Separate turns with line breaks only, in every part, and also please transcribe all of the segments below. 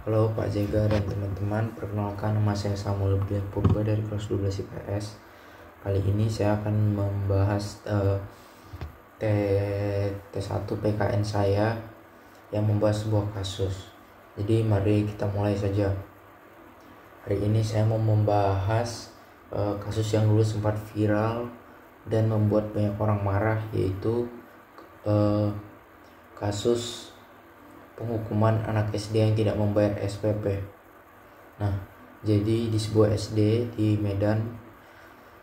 Halo Pak Jega dan teman-teman, perkenalkan nama saya Samuel Brian Purba dari kelas 12 IPS. Kali ini saya akan membahas T1 PKN saya yang membahas sebuah kasus. Jadi mari kita mulai saja. Hari ini saya mau membahas kasus yang dulu sempat viral dan membuat banyak orang marah, yaitu kasus penghukuman anak SD yang tidak membayar SPP. Nah, jadi di sebuah SD di Medan,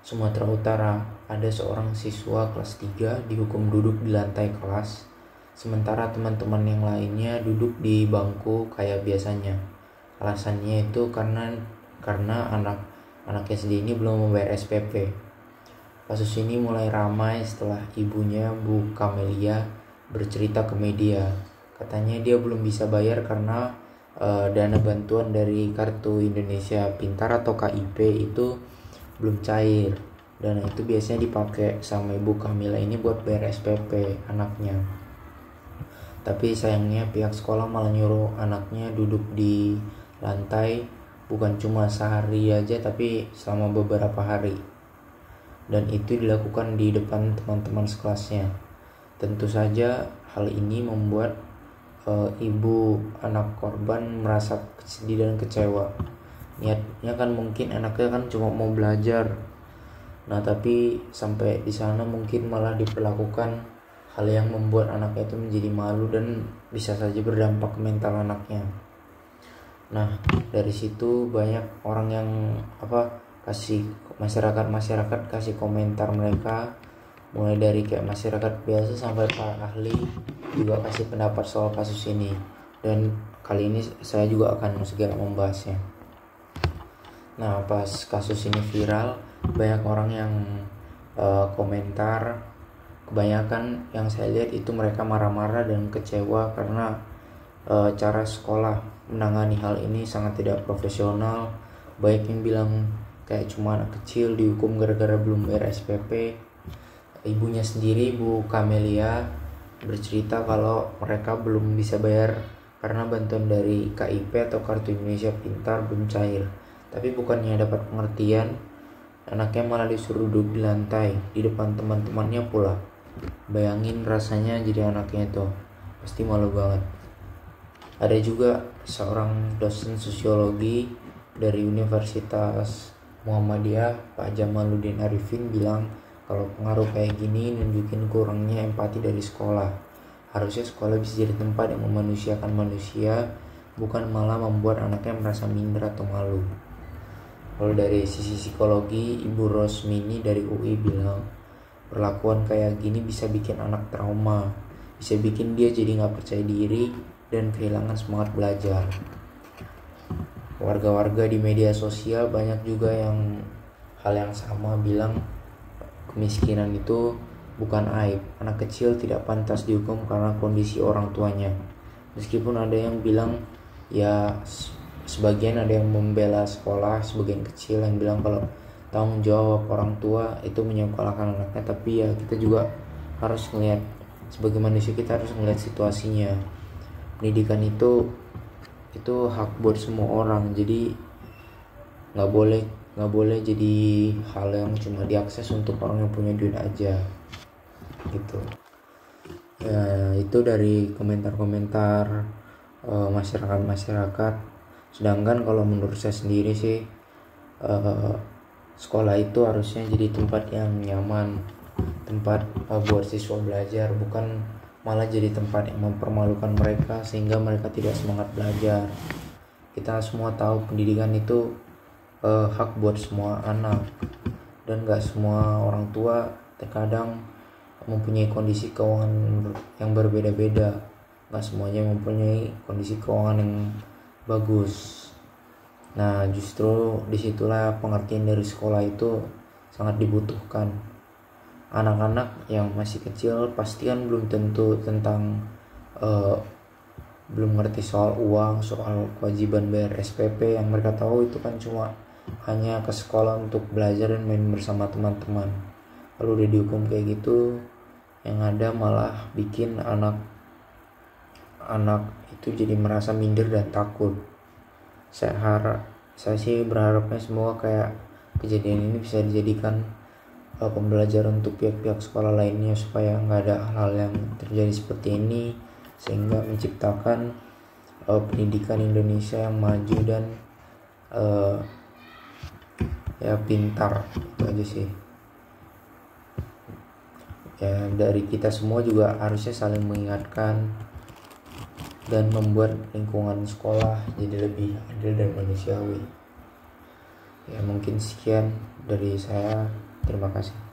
Sumatera Utara, ada seorang siswa kelas 3 dihukum duduk di lantai kelas, sementara teman-teman yang lainnya duduk di bangku kayak biasanya. Alasannya itu karena anak SD ini belum membayar SPP. Kasus ini mulai ramai setelah ibunya, Bu Kamelia, bercerita ke media. Katanya dia belum bisa bayar karena dana bantuan dari Kartu Indonesia Pintar atau KIP itu belum cair. Dana itu biasanya dipakai sama Ibu Kamila ini buat bayar SPP anaknya. Tapi sayangnya pihak sekolah malah nyuruh anaknya duduk di lantai bukan cuma sehari aja, tapi selama beberapa hari. Dan itu dilakukan di depan teman-teman sekelasnya. Tentu saja hal ini membuat ibu anak korban merasa sedih dan kecewa. Niatnya kan mungkin anaknya kan cuma mau belajar. Nah, tapi sampai di sana mungkin malah diperlakukan hal yang membuat anaknya itu menjadi malu dan bisa saja berdampak ke mental anaknya. Nah, dari situ banyak orang yang kasih masyarakat kasih komentar mereka, mulai dari kayak masyarakat biasa sampai para ahli juga kasih pendapat soal kasus ini, dan kali ini saya juga akan segera membahasnya. Nah, pas kasus ini viral, banyak orang yang komentar. Kebanyakan yang saya lihat itu mereka marah-marah dan kecewa karena cara sekolah menangani hal ini sangat tidak profesional. Baik yang bilang kayak cuma anak kecil dihukum gara-gara belum bayar SPP. Ibunya sendiri, Bu Kamelia, bercerita kalau mereka belum bisa bayar karena bantuan dari KIP atau Kartu Indonesia Pintar belum cair. Tapi bukannya dapat pengertian, anaknya malah disuruh duduk di lantai di depan teman-temannya pula. Bayangin rasanya jadi anaknya itu, pasti malu banget. Ada juga seorang dosen sosiologi dari Universitas Muhammadiyah, Pak Jamaluddin Arifin, bilang kalau pengaruh kayak gini nunjukin kurangnya empati dari sekolah. Harusnya sekolah bisa jadi tempat yang memanusiakan manusia, bukan malah membuat anaknya merasa minder atau malu. Kalau dari sisi psikologi, Ibu Rosmini dari UI bilang, perlakuan kayak gini bisa bikin anak trauma, bisa bikin dia jadi gak percaya diri dan kehilangan semangat belajar. Warga-warga di media sosial banyak juga yang hal yang sama, bilang kemiskinan itu bukan aib, anak kecil tidak pantas dihukum karena kondisi orang tuanya. Meskipun ada yang bilang ya, sebagian ada yang membela sekolah, sebagian kecil yang bilang kalau tanggung jawab orang tua itu menyekolahkan anaknya. Tapi ya kita juga harus melihat, sebagai manusia kita harus melihat situasinya. Pendidikan itu hak buat semua orang, jadi nggak boleh jadi hal yang cuma diakses untuk orang yang punya duit aja gitu. Ya, itu dari komentar-komentar masyarakat. Sedangkan kalau menurut saya sendiri sih, sekolah itu harusnya jadi tempat yang nyaman, tempat buat siswa belajar, bukan malah jadi tempat yang mempermalukan mereka sehingga mereka tidak semangat belajar. Kita semua tahu pendidikan itu hak buat semua anak, dan gak semua orang tua terkadang mempunyai kondisi keuangan yang berbeda-beda. Gak semuanya mempunyai kondisi keuangan yang bagus. Nah, justru disitulah pengertian dari sekolah itu sangat dibutuhkan. Anak-anak yang masih kecil pasti kan belum tentu belum ngerti soal uang, soal kewajiban bayar SPP. Yang mereka tahu itu kan cuma hanya ke sekolah untuk belajar dan main bersama teman-teman. Kalau udah dihukum kayak gitu, yang ada malah bikin anak itu jadi merasa minder dan takut. Saya sih berharapnya semua kayak kejadian ini bisa dijadikan pembelajaran untuk pihak-pihak sekolah lainnya, supaya nggak ada hal-hal yang terjadi seperti ini, sehingga menciptakan pendidikan Indonesia yang maju dan ya pintar. Itu aja sih ya. Dari kita semua juga harusnya saling mengingatkan dan membuat lingkungan sekolah jadi lebih adil dan manusiawi. Ya mungkin sekian dari saya, terima kasih.